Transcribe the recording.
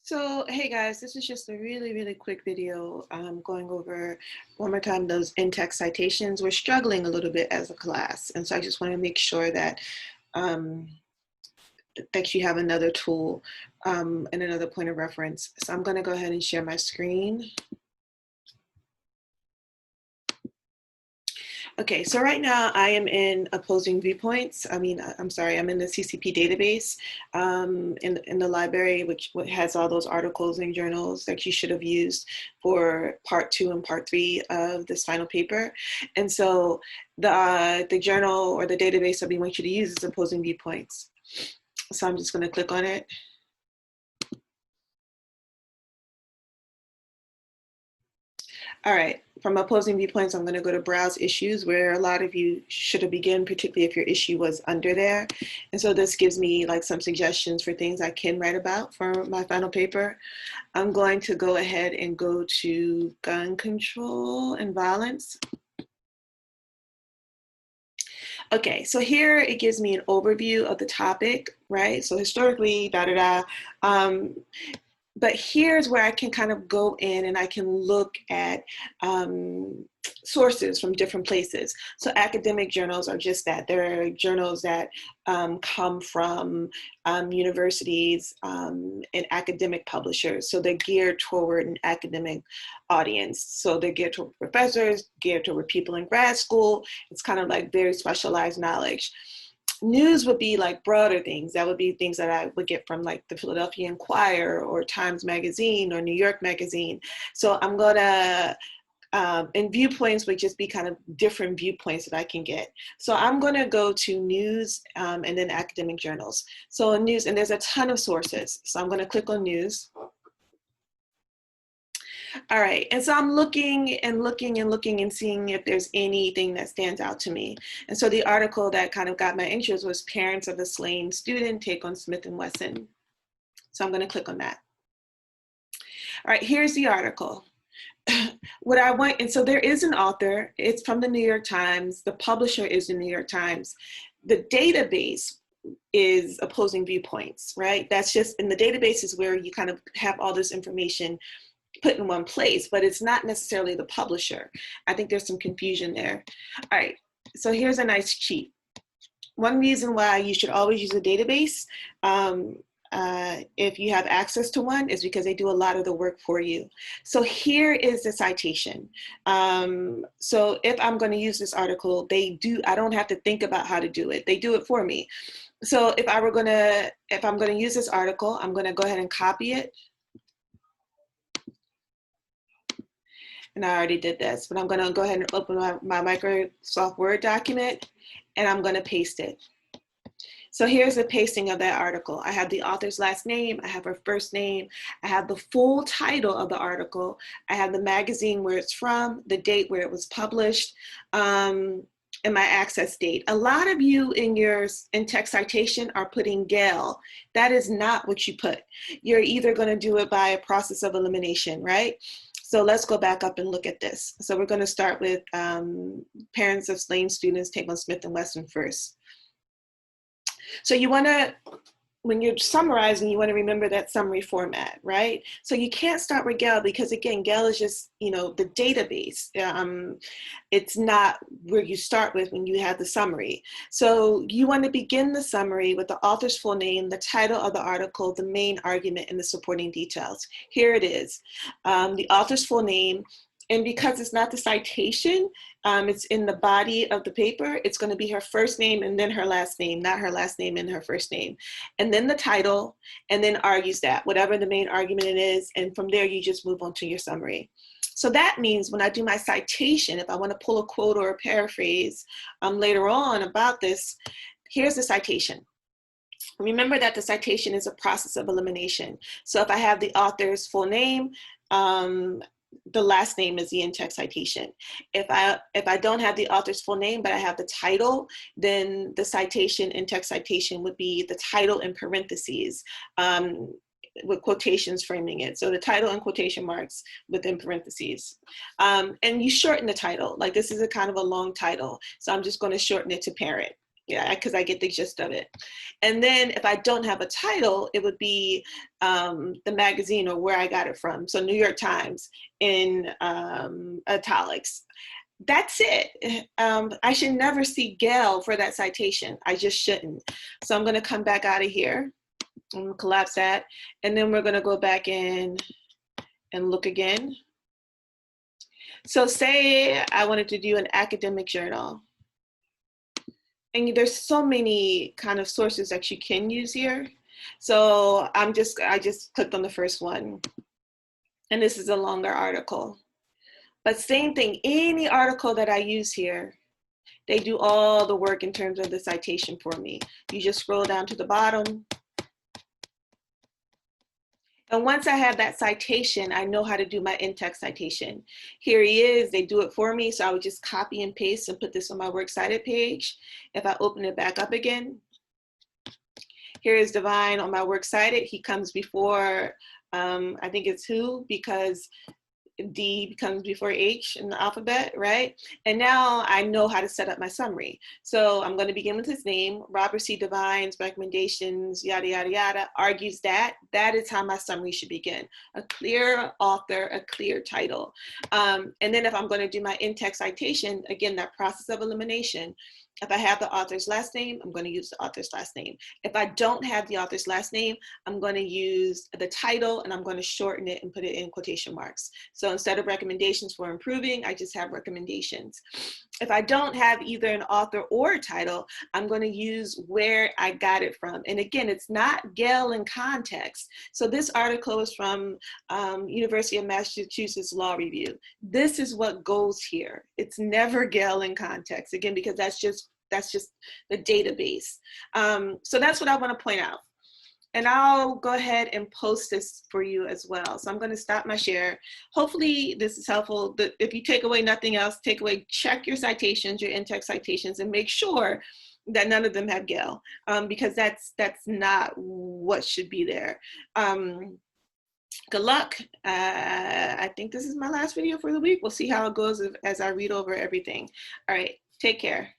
So, hey guys, this is just a really quick video going over one more time those in-text citations. We're struggling a little bit as a class, and so I just want to make sure that um, that you have another tool and another point of reference. So I'm going to go ahead and share my screen. Okay, so right now I am in opposing viewpoints. I'm in the CCP database in the library, which has all those articles and journals that you should have used for part 2 and part 3 of this final paper. And so the journal or the database that we want you to use is opposing viewpoints. So I'm just going to click on it. All right, from opposing viewpoints, I'm going to go to browse issues, where a lot of you should have begun, particularly if your issue was under there. And so this gives me like some suggestions for things I can write about for my final paper. I'm going to go ahead and go to gun control and violence. Okay, so here it gives me an overview of the topic, right? So historically, but here's where I can kind of go in and I can look at sources from different places. So academic journals are just that. They're journals that come from universities and academic publishers. So they're geared toward an academic audience. So they're geared toward professors, geared toward people in grad school. It's kind of like very specialized knowledge. News would be like broader things. That would be things that I would get from like the Philadelphia Inquirer or Times Magazine or New York Magazine. So I'm gonna, and viewpoints would just be kind of different viewpoints that I can get. So I'm gonna go to news and then academic journals. So in news, and there's a ton of sources. So I'm gonna click on news. All right, and so I'm looking and seeing if there's anything that stands out to me. And so the article that kind of got my interest was Parents of a Slain Student Take on Smith & Wesson. So I'm going to click on that. All right, here's the article. What I want, and so there is an author, it's from the New York Times, the publisher is the New York Times. The database is opposing viewpoints, right? That's just, in the database is where you kind of have all this information put in one place, but it's not necessarily the publisher. I think there's some confusion there. All right, so here's a nice cheat. One reason why you should always use a database if you have access to one is because they do a lot of the work for you. So here is the citation. So if I'm going to use this article, I don't have to think about how to do it. They do it for me. So if I'm going to use this article, I'm going to go ahead and copy it. And I already did this, but I'm going to go ahead and open my Microsoft Word document, and I'm going to paste it. So here's the pasting of that article. I have the author's last name, I have her first name, I have the full title of the article, I have the magazine where it's from, the date where it was published, and my access date. A lot of you in your in-text citation are putting Gale. That is not what you put. You're either going to do it by a process of elimination, right? So let's go back up and look at this. So we're going to start with Parents of Slain Students Take on Smith & Wesson first. So you want to, when you're summarizing, you want to remember that summary format, right? So you can't start with Gale because, again, Gale is just, the database. It's not where you start with when you have the summary. So you want to begin the summary with the author's full name, the title of the article, the main argument, and the supporting details. Here it is, the author's full name. And because it's not the citation, it's in the body of the paper, it's going to be her first name and then her last name, not her last name and her first name. And then the title, and then argues that, whatever the main argument it is. And from there, you just move on to your summary. So that means when I do my citation, if I want to pull a quote or a paraphrase later on about this, here's the citation. Remember that the citation is a process of elimination. So if I have the author's full name, the last name is the in-text citation. If I don't have the author's full name, but I have the title, then the citation, in-text citation, would be the title in parentheses with quotations framing it. So the title and quotation marks within parentheses. And you shorten the title. Like, this is a kind of a long title. So I'm just going to shorten it to parent. Yeah, because I get the gist of it. And then if I don't have a title, it would be the magazine or where I got it from. So New York Times in italics. That's it. I should never see Gail for that citation. I just shouldn't. So I'm going to come back out of here. I'm going to collapse that. And then we're going to go back in and look again. So say I wanted to do an academic journal. And there's so many kind of sources that you can use here. So I just clicked on the first one. And this is a longer article. But same thing, any article that I use here, they do all the work in terms of the citation for me. You just scroll down to the bottom. And once I have that citation, I know how to do my in-text citation. Here he is, they do it for me. So I would just copy and paste and put this on my works cited page. If I open it back up again, here is Divine on my works cited. He comes before, I think it's who, because D comes before H in the alphabet, right? And now I know how to set up my summary. So I'm going to begin with his name, Robert C. Divine's recommendations, yada, yada, yada, argues that. That is how my summary should begin. A clear author, a clear title. And then if I'm going to do my in-text citation, again, that process of elimination, if I have the author's last name, I'm going to use the author's last name. If I don't have the author's last name, I'm going to use the title and I'm going to shorten it and put it in quotation marks. So instead of recommendations for improving, I just have recommendations. If I don't have either an author or a title, I'm going to use where I got it from. And again, it's not Gail in context. So this article is from University of Massachusetts Law Review. This is what goes here. It's never Gail in context, again, because that's just the database. So that's what I want to point out. And I'll go ahead and post this for you as well. So I'm going to stop my share. Hopefully this is helpful. If you take away nothing else, check your citations, your in-text citations, and make sure that none of them have Gail, because that's not what should be there. Good luck. I think this is my last video for the week. We'll see how it goes as I read over everything. All right, take care.